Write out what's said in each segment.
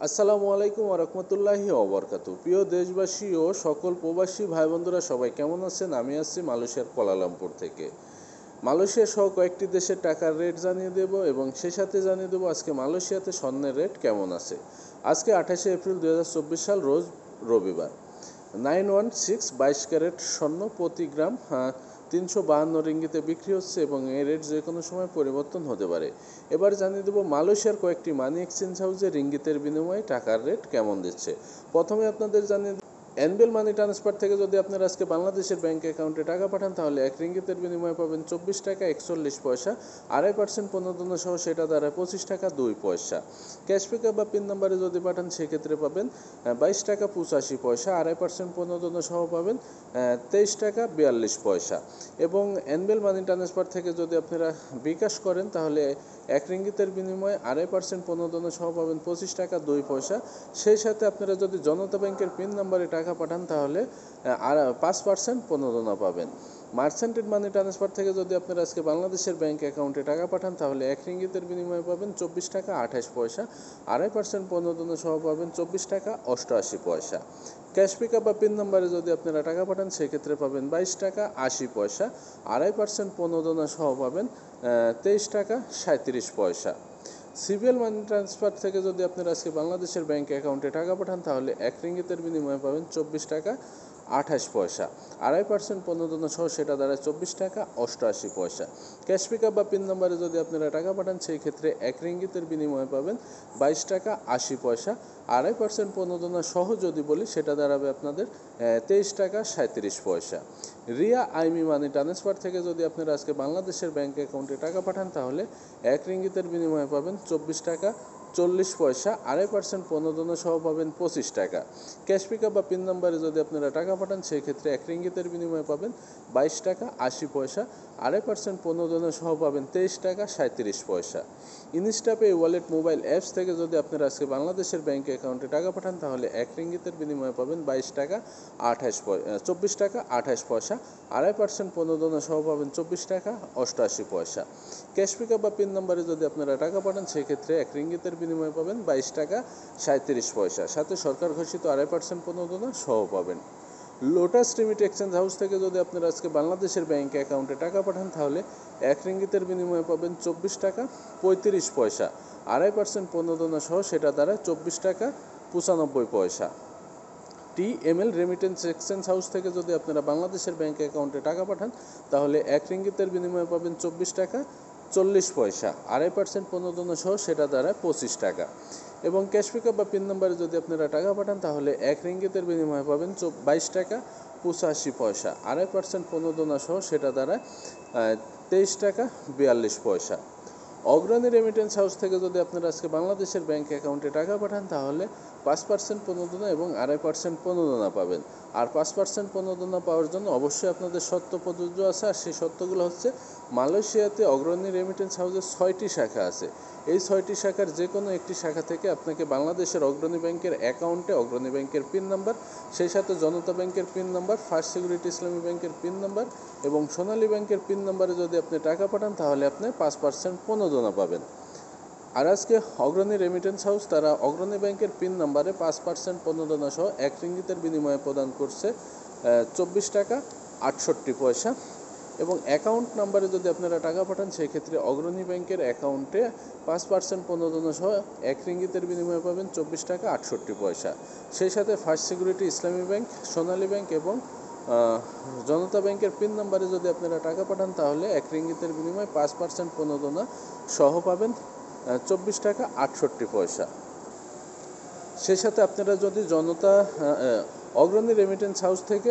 আসসালামু আলাইকুম ওয়া রাহমাতুল্লাহি ওয়া বারাকাতুহু। প্রিয় দেশবাসী ও সকল প্রবাসী ভাই বন্ধুরা সবাই কেমন আছেন? আমি আছি মালয়েশিয়ার কুয়ালালামপুর থেকে। মালয়েশিয়া সহ কয়েকটি দেশের টাকার রেট জানিয়ে দেব এবং সেই সাথে জানিয়ে দেব আজকে মালয়েশিয়াতে স্বর্ণের রেট কেমন আছে। আজকে 28শে এপ্রিল 2024 সাল রোজ রবিবার। 916 22 ক্যারেট স্বর্ণ প্রতি গ্রাম 352 রিঙ্গিতে বিক্রি হচ্ছে এবং এই রেট যে কোনো সময় পরিবর্তন হতে পারে। এবার জানিয়ে দেবো মালয়েশিয়ার কয়েকটি মানি এক্সচেঞ্জ হাউসে রিঙ্গিতের বিনিময়ে টাকার রেট কেমন দিচ্ছে। প্রথমে আপনাদের জানিয়ে এনবেল মানি ট্রান্সফার থেকে যদি আপনারা আজকে বাংলাদেশের ব্যাংক অ্যাকাউন্টে টাকা পাঠান তাহলে 1 রিঙ্গিতের বিনিময়ে পাবেন 24 টাকা 41 পয়সা, 2.5% প্রণোদনা সহ সেটা দ্বারা 25 টাকা 2 পয়সা। ক্যাশ পিকআপ বা পিন নাম্বারে যদি পাঠান সেক্ষেত্রে পাবেন 22 টাকা 85 পয়সা, 2.5% প্রণোদনা সহ পাবেন 23 টাকা 42 পয়সা। এবং এনবেল মানি ট্রান্সফার থেকে যদি আপনারা বিকাশ করেন তাহলে 1 রিঙ্গিতের বিনিময়ে 2.5% প্রণোদনা সহ পাবেন 25 টাকা 2 পয়সা। সেই সাথে আপনারা যদি জনতা ব্যাংকের পিন নাম্বারে টাকা পাঠান তাহলে 5% প্রণোদনা পাবেন। মার্চেন্টেড মানি ট্রান্সফার থেকে যদি আপনারা আজকে বাংলাদেশের ব্যাংক অ্যাকাউন্টে টাকা পাঠান তাহলে 1 রিঙ্গিতের বিনিময়ে পাবেন 24 টাকা 28 পয়সা, 2.5% প্রণোদনা সহ পাবেন 24 টাকা 88 পয়সা। ক্যাশ পিকআপ বা পিন নাম্বারে যদি আপনারা টাকা পাঠান সেক্ষেত্রে পাবেন 22 টাকা 80 পয়সা, 2.5% প্রণোদনা সহ পাবেন 23 টাকা 37 পয়সা। সিবিএল মানি ট্রান্সফার থেকে যদি আপনারা আজকে বাংলাদেশের ব্যাংক অ্যাকাউন্টে টাকা পাঠান তাহলে 1 রিঙ্গিতের বিনিময়ে পাবেন 24 টাকা 28 পয়সা, 2.5% প্রণোদনা সহ সেটা দাঁড়ায় 24 টাকা 88 পয়সা। ক্যাশ পিকআপ বা পিন নাম্বারে যদি আপনারা টাকা পাঠান সেই ক্ষেত্রে 1 রিঙ্গিতের বিনিময়ে পাবেন 22 টাকা 80 পয়সা, 2.5% প্রণোদনা সহ যদি বলি সেটা দাঁড়াবে আপনাদের 23 টাকা 37 পয়সা। রিয়া আইমি মানি ট্রান্সফার থেকে যদি আপনারা আজকে বাংলাদেশের ব্যাংক অ্যাকাউন্টে টাকা পাঠান তাহলে 1 রিঙ্গিতের বিনিময়ে পাবেন 24 টাকা 40 পয়সা, 2.5% প্রণোদনা সহ পাবেন 25 টাকা। ক্যাশ পিকআপ বা পিন নাম্বারে যদি আপনারা টাকা পাঠান সেই ক্ষেত্রে 1 রিঙ্গিতের বিনিময়ে পাবেন 22 টাকা 80 পয়সা, 2.5% প্রণোদনা সহ পাবেন 23 টাকা 37 পয়সা। ইনস্টাপে ওয়ালেট মোবাইল অ্যাপস থেকে যদি আপনারা আজকে বাংলাদেশের ব্যাংক অ্যাকাউন্টে টাকা পাঠান তাহলে 1 রিঙ্গিতের বিনিময়ে পাবেন 22 টাকা 24 টাকা 28 পয়সা, 2.5% প্রণোদনা সহ পাবেন 24 টাকা 88 পয়সা। ক্যাশ পিকআপ বা পিন নাম্বারে যদি আপনারা টাকা পাঠান সেই ক্ষেত্রে 1 রিঙ্গিতের বিনিময়ে পাবেন 22 টাকা 37 পয়সা, সাথে সরকার ঘোষিত 2.5% প্রণোদনা সহ পাবেন। লোটাস রিমিট এক্সচেঞ্জ হাউস থেকে যদি আপনারা আজকে বাংলাদেশের ব্যাংক অ্যাকাউন্টে টাকা পাঠান তাহলে 1 রিঙ্গিতের বিনিময়ে পাবেন 24 টাকা 35 পয়সা, 2.5% প্রণোদনা সহ সেটা দ্বারা 24 টাকা 95 পয়সা। টিএমএল রেমিটেন্স এক্সচেঞ্জ হাউস থেকে যদি আপনারা বাংলাদেশের ব্যাংক অ্যাকাউন্টে টাকা পাঠান তাহলে 1 রিঙ্গিতের বিনিময়ে পাবেন 24 টাকা 40 পয়সা, 2.5% প্রণোদনা সহ সেটা দ্বারা 25 টাকা। এবং ক্যাশ পিকআপ বা পিন নাম্বারে যদি আপনারা টাকা পাঠান তাহলে 1 রিঙ্গিতের বিনিময়ে পাবেন 22 টাকা 85 পয়সা, 2.5% প্রণোদনা সহ সেটা দ্বারা 23 টাকা 42 পয়সা। অগ্রণী রেমিটেন্স হাউস থেকে যদি আপনারা আজকে বাংলাদেশের ব্যাংক অ্যাকাউন্টে টাকা পাঠান তাহলে 5% প্রণোদনা এবং 2.5% প্রণোদনা পাবেন। আর 5% প্রণোদনা পাওয়ার জন্য অবশ্যই আপনাদের শর্ত প্রযোজ্য আছে, আর সেই শর্তগুলো হচ্ছে মালয়েশিয়াতে অগ্রণী রেমিটেন্স হাউসের 6টি শাখা আছে। এই 6টি শাখার যে কোনো একটি শাখা থেকে আপনাকে বাংলাদেশের অগ্রণী ব্যাংকের অ্যাকাউন্টে অগ্রণী ব্যাংকের পিন নাম্বার, সেই সাথে জনতা ব্যাংকের পিন নাম্বার, ফার্স্ট সিকিউরিটি ইসলামী ব্যাংকের পিন নাম্বার এবং সোনালী ব্যাংকের পিন নাম্বারে যদি আপনি টাকা পাঠান তাহলে আপনি 5% প্রণোদনা পাবেন। আর আজকে অগ্রণী রেমিটেন্স হাউস তারা অগ্রণী ব্যাংকের পিন নাম্বারে 5% প্রণোদনা সহ 1 রিঙ্গিতের বিনিময়ে প্রদান করছে 24 টাকা 68 পয়সা। এবং অ্যাকাউন্ট নাম্বারে যদি আপনারা টাকা পাঠান সেই ক্ষেত্রে অগ্রণী ব্যাংকের অ্যাকাউন্টে 5% প্রণোদনা সহ 1 রিঙ্গিতের বিনিময়ে পাবেন 24 টাকা 68 পয়সা। সেই সাথে ফার্স্ট সিকিউরিটি ইসলামী ব্যাংক, সোনালী ব্যাংক এবং জনতা ব্যাংকের পিন নাম্বারে যদি আপনারা টাকা পাঠান তাহলে 1 রিঙ্গিতের বিনিময়ে 5% প্রণোদনা সহ পাবেন 24 টাকা 68 পয়সা। সেই সাথে আপনারা যদি অগ্রণী রেমিটেন্স হাউস থেকে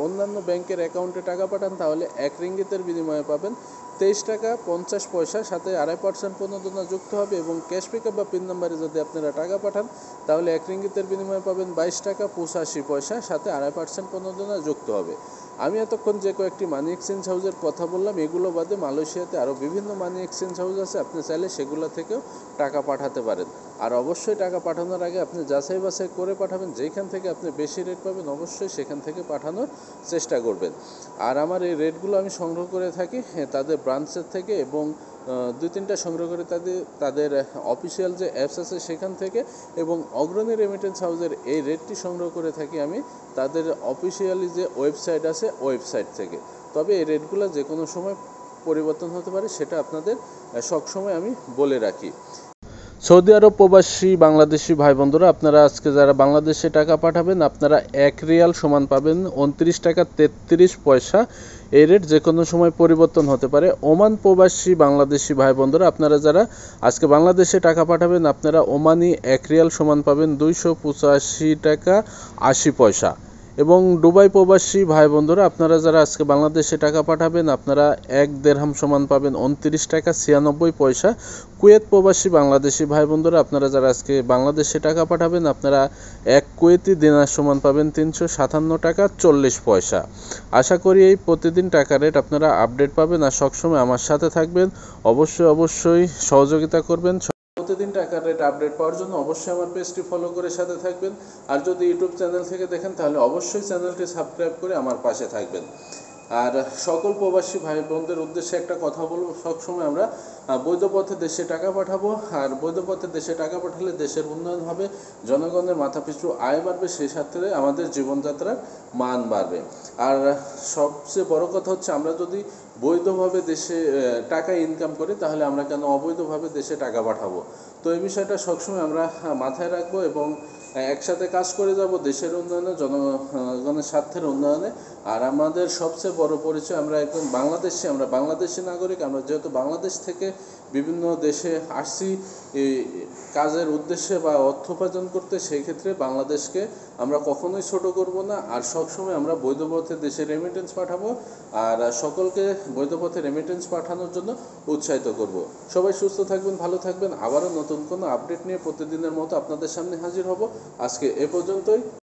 অন্যান্য ব্যাংকের অ্যাকাউন্টে টাকা পাঠান তাহলে 1 রিঙ্গিতের বিনিময়ে পাবেন 23 টাকা 50 পয়সা, সাথে 2.5% প্রণোদনা যুক্ত হবে। এবং ক্যাশ পিকআপ বা পিন নাম্বারে যদি আপনারা টাকা পাঠান তাহলে 1 রিঙ্গিতের বিনিময়ে পাবেন 22 টাকা 85 পয়সা, সাথে 2.5% প্রণোদনা যুক্ত হবে। আমি এতক্ষণ যে কয়েকটি মানি এক্সচেঞ্জ হাউসের কথা বললাম এগুলো বাদে মালয়েশিয়াতে আরও বিভিন্ন মানি এক্সচেঞ্জ হাউস আছে, আপনি চাইলে সেগুলো থেকেও টাকা পাঠাতে পারেন। আর অবশ্যই টাকা পাঠানোর আগে আপনি যাচাই বাছাই করে পাঠাবেন, যেখান থেকে আপনি বেশি রেট পাবেন অবশ্যই সেখান থেকে পাঠানোর চেষ্টা করবেন। আর আমার এই রেটগুলো আমি সংগ্রহ করে থাকি তাদের ব্রাঞ্চের থেকে এবং দুই তিনটা সংগ্রহ করে তাদের অফিসিয়াল যে অ্যাপস আছে সেখান থেকে, এবং অগ্রণী রেমিটেন্স হাউসের এই রেটটি সংগ্রহ করে থাকি আমি তাদের অফিসিয়ালি যে ওয়েবসাইট আছে ওয়েবসাইট থেকে। তবে এই রেটগুলো যে কোনো সময় পরিবর্তন হতে পারে, সেটা আপনাদের সবসময় আমি বলে রাখি। সৌদি আরব প্রবাসী বাংলাদেশি ভাই বন্ধুরা, আপনারা আজকে যারা বাংলাদেশে টাকা পাঠাবেন, আপনারা 1 রিয়াল সমান পাবেন 29 টাকা 33 পয়সা। এই রেট যে কোনো সময় পরিবর্তন হতে পারে। ওমান প্রবাসী বাংলাদেশি ভাই বন্ধুরা, আপনারা যারা আজকে বাংলাদেশে টাকা পাঠাবেন, আপনারা ওমানি 1 রিয়াল সমান পাবেন 285 টাকা 80 পয়সা। এবং দুবাই প্রবাসী ভাই বন্ধুরা, আপনারা যারা আজকে বাংলাদেশে টাকা পাঠাবেন, আপনারা 1 দিরহাম সমান পাবেন 29 টাকা 96 পয়সা। কুয়েত প্রবাসী বাংলাদেশি ভাই বন্ধুরা, আপনারা যারা আজকে বাংলাদেশে টাকা পাঠাবেন, আপনারা 1 কুয়েতি দিনার সমান পাবেন 357 টাকা 40 পয়সা। আশা করি এই প্রতিদিন টাকা রেট আপনারা আপডেট পাবেন, আর সবসময় আমার সাথে থাকবেন। অবশ্যই সহযোগিতা করবেন। প্রতিদিন টাকার রেট আপডেট পাওয়ার জন্য অবশ্যই আমার পেজটি ফলো করে সাথে থাকবেন। আর যদি ইউটিউব চ্যানেল থেকে দেখেন, তাহলে অবশ্যই চ্যানেলটি সাবস্ক্রাইব করে আমার পাশে থাকবেন। আর সকল প্রবাসী ভাই বোনদের উদ্দেশ্যে একটা কথা বলবো, সবসময় আমরা বৈধ পথে দেশে টাকা পাঠাবো। আর বৈধ পথে দেশে টাকা পাঠালে দেশের উন্নয়ন হবে, জনগণের মাথাপিছু আয় বাড়বে, সেই সাথে আমাদের জীবনযাত্রার মান বাড়বে। আর সবচেয়ে বড় কথা হচ্ছে, আমরা যদি বৈধভাবে দেশে টাকা ইনকাম করি, তাহলে আমরা কেন অবৈধভাবে দেশে টাকা পাঠাবো? তো এই বিষয়টা সবসময় আমরা মাথায় রাখবো এবং একসাথে কাজ করে যাব দেশের উন্নয়নে, জনগণের স্বার্থের উন্নয়নে। আর আমাদের সবচেয়ে বড় পরিচয়, আমরা একজন বাংলাদেশি, আমরা বাংলাদেশি নাগরিক। আমরা যেহেতু বাংলাদেশ থেকে বিভিন্ন দেশে আসছি এই কাজের উদ্দেশ্যে বা অর্থ উপার্জন করতে, সেই ক্ষেত্রে বাংলাদেশকে আমরা কখনোই ছোট করব না। আর সবসময় আমরা বৈধ পথে দেশে রেমিটেন্স পাঠাবো, আর সকলকে বৈধ পথে রেমিটেন্স পাঠানোর জন্য উৎসাহিত করব। সবাই সুস্থ থাকবেন, ভালো থাকবেন। আবারও নতুন কোনো আপডেট নিয়ে প্রতিদিনের মতো আপনাদের সামনে হাজির হব। আজকে এ পর্যন্তই।